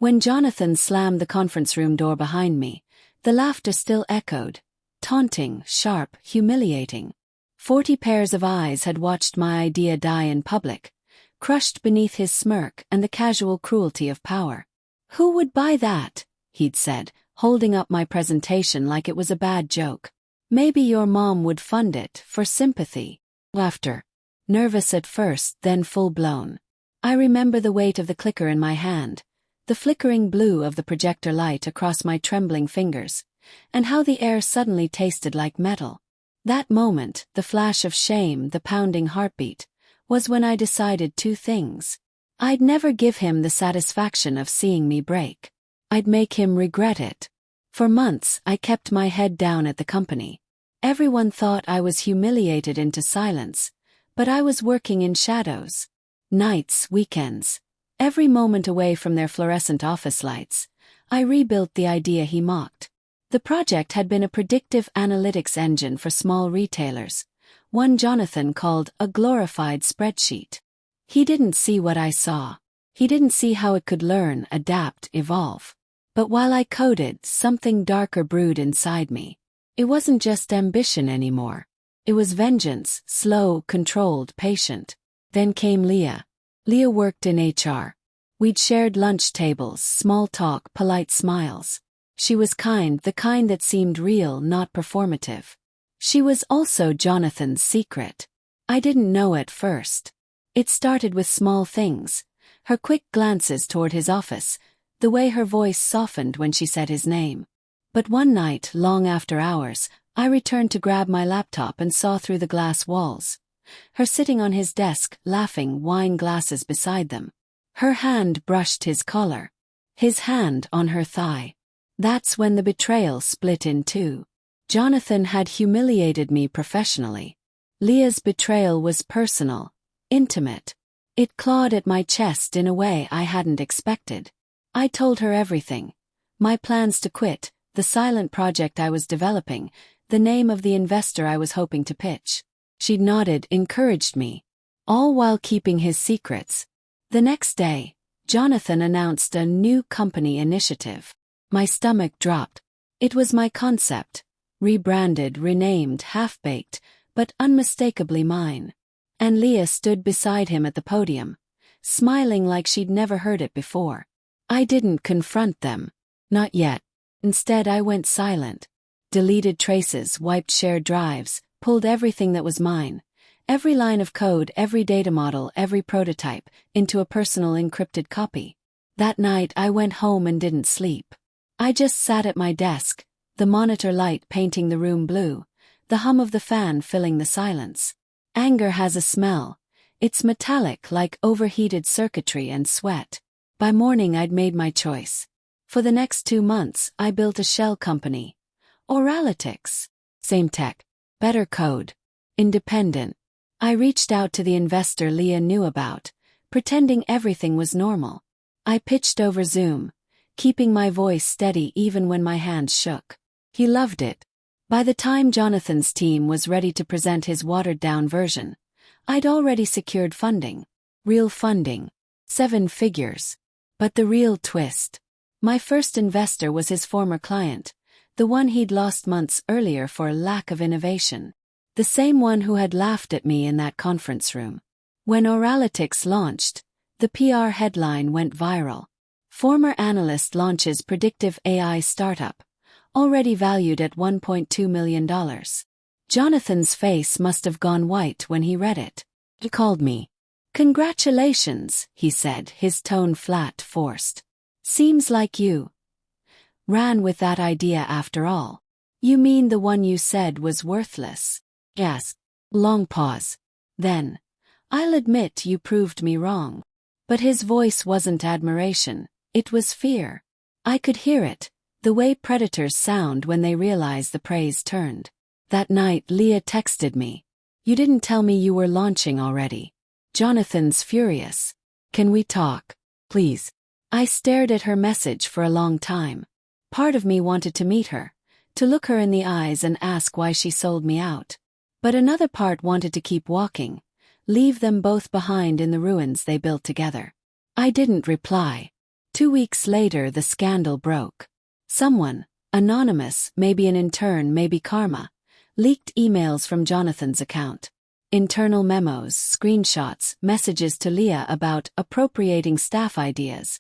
When Jonathan slammed the conference room door behind me, the laughter still echoed, taunting, sharp, humiliating. 40 pairs of eyes had watched my idea die in public, crushed beneath his smirk and the casual cruelty of power. "Who would buy that?" he'd said, holding up my presentation like it was a bad joke. "Maybe your mom would fund it, for sympathy." Laughter. Nervous at first, then full-blown. I remember the weight of the clicker in my hand, the flickering blue of the projector light across my trembling fingers, and how the air suddenly tasted like metal. That moment, the flash of shame, the pounding heartbeat, was when I decided two things. I'd never give him the satisfaction of seeing me break. I'd make him regret it. For months, I kept my head down at the company. Everyone thought I was humiliated into silence, but I was working in shadows. Nights, weekends, every moment away from their fluorescent office lights, I rebuilt the idea he mocked. The project had been a predictive analytics engine for small retailers, one Jonathan called a glorified spreadsheet. He didn't see what I saw. He didn't see how it could learn, adapt, evolve. But while I coded, something darker brewed inside me. It wasn't just ambition anymore. It was vengeance, slow, controlled, patient. Then came Leah. Leah worked in HR. We'd shared lunch tables, small talk, polite smiles. She was kind, the kind that seemed real, not performative. She was also Jonathan's secret. I didn't know at first. It started with small things. Her quick glances toward his office, the way her voice softened when she said his name. But one night, long after hours, I returned to grab my laptop and saw through the glass walls. Her sitting on his desk, laughing, wine glasses beside them. Her hand brushed his collar. His hand on her thigh. That's when the betrayal split in two. Jonathan had humiliated me professionally. Leah's betrayal was personal, intimate. It clawed at my chest in a way I hadn't expected. I told her everything. My plans to quit, the silent project I was developing, the name of the investor I was hoping to pitch. She nodded, encouraged me, all while keeping his secrets. The next day, Jonathan announced a new company initiative. My stomach dropped. It was my concept, rebranded, renamed, half-baked, but unmistakably mine. And Leah stood beside him at the podium, smiling like she'd never heard it before. I didn't confront them. Not yet. Instead, I went silent. Deleted traces, wiped shared drives, pulled everything that was mine. Every line of code, every data model, every prototype, into a personal encrypted copy. That night, I went home and didn't sleep. I just sat at my desk, the monitor light painting the room blue, the hum of the fan filling the silence. Anger has a smell. It's metallic like overheated circuitry and sweat. By morning I'd made my choice. For the next 2 months, I built a shell company. Oralytics. Same tech. Better code. Independent. I reached out to the investor Leah knew about, pretending everything was normal. I pitched over Zoom, keeping my voice steady even when my hands shook. He loved it. By the time Jonathan's team was ready to present his watered-down version, I'd already secured funding. Real funding. 7 figures. But the real twist. My first investor was his former client, the one he'd lost months earlier for lack of innovation. The same one who had laughed at me in that conference room. When Oralytics launched, the PR headline went viral. Former analyst launches predictive AI startup, already valued at $1.2 million. Jonathan's face must have gone white when he read it. He called me. "Congratulations," he said, his tone flat, forced. "Seems like you ran with that idea after all. You mean the one you said was worthless?" "Yes." Long pause. Then, "I'll admit you proved me wrong." But his voice wasn't admiration, it was fear. I could hear it, the way predators sound when they realize the prey's turned. That night Leah texted me. "You didn't tell me you were launching already. Jonathan's furious. Can we talk? Please." I stared at her message for a long time. Part of me wanted to meet her, to look her in the eyes and ask why she sold me out. But another part wanted to keep walking, leave them both behind in the ruins they built together. I didn't reply. 2 weeks later, the scandal broke. Someone, anonymous, maybe an intern, maybe karma, leaked emails from Jonathan's account. Internal memos, screenshots, messages to Leah about appropriating staff ideas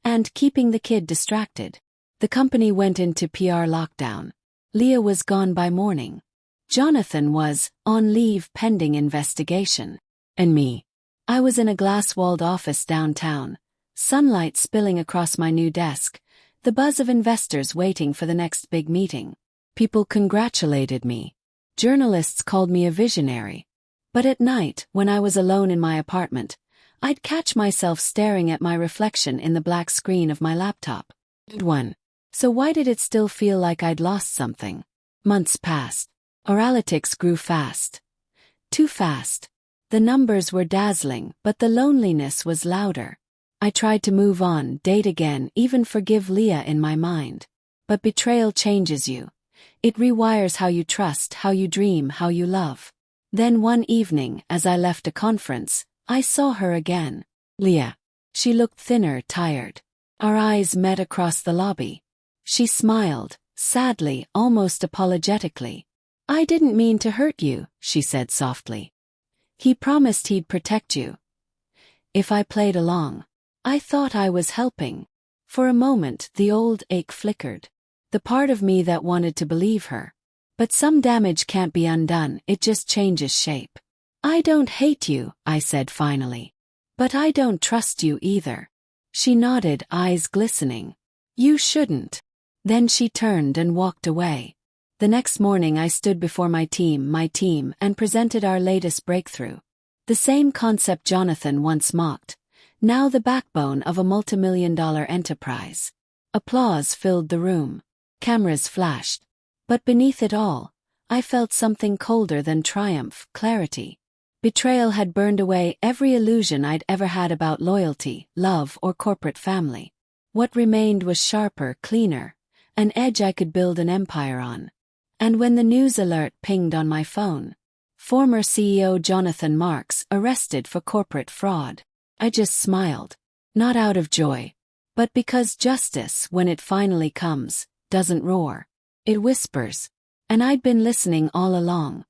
and keeping the kid distracted. The company went into PR lockdown. Leah was gone by morning. Jonathan was on leave pending investigation. And me. I was in a glass-walled office downtown, sunlight spilling across my new desk, the buzz of investors waiting for the next big meeting. People congratulated me. Journalists called me a visionary. But at night, when I was alone in my apartment, I'd catch myself staring at my reflection in the black screen of my laptop. So why did it still feel like I'd lost something? Months passed. Our analytics grew fast. Too fast. The numbers were dazzling, but the loneliness was louder. I tried to move on, date again, even forgive Leah in my mind. But betrayal changes you. It rewires how you trust, how you dream, how you love. Then one evening, as I left a conference, I saw her again. Leah. She looked thinner, tired. Our eyes met across the lobby. She smiled, sadly, almost apologetically. "I didn't mean to hurt you," she said softly. "He promised he'd protect you. If I played along." I thought I was helping. For a moment, the old ache flickered. The part of me that wanted to believe her. But some damage can't be undone, it just changes shape. "I don't hate you," I said finally. "But I don't trust you either." She nodded, eyes glistening. "You shouldn't." Then she turned and walked away. The next morning I stood before my team, and presented our latest breakthrough. The same concept Jonathan once mocked, now the backbone of a multimillion-dollar enterprise. Applause filled the room. Cameras flashed. But beneath it all, I felt something colder than triumph, clarity. Betrayal had burned away every illusion I'd ever had about loyalty, love, or corporate family. What remained was sharper, cleaner, an edge I could build an empire on. And when the news alert pinged on my phone, former CEO Jonathan Marks arrested for corporate fraud, I just smiled. Not out of joy, but because justice, when it finally comes, doesn't roar. It whispers. And I'd been listening all along.